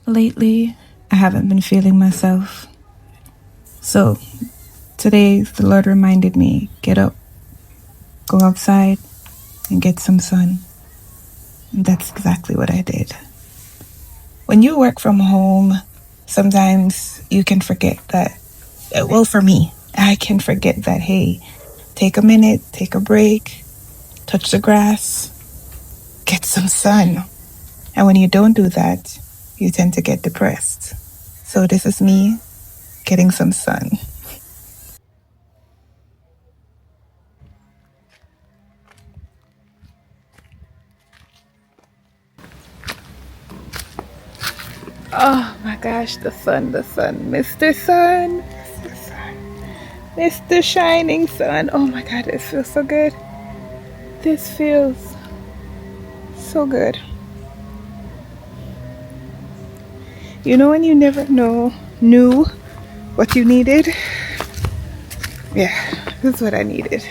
Lately, I haven't been feeling myself. So today, the Lord reminded me, get up, go outside, and get some sun. And that's exactly what I did. When you work from home, sometimes you can forget that, well, for me, I can forget that, hey, take a minute, take a break, touch the grass, get some sun. And when you don't do that, you tend to get depressed. So this is me getting some sun. Oh my gosh, the sun, Mr. Sun, Mr. Sun, Mr. Shining Sun. Oh my god, this feels so good. This feels so good. You know when you never knew what you needed? Yeah, this is what I needed.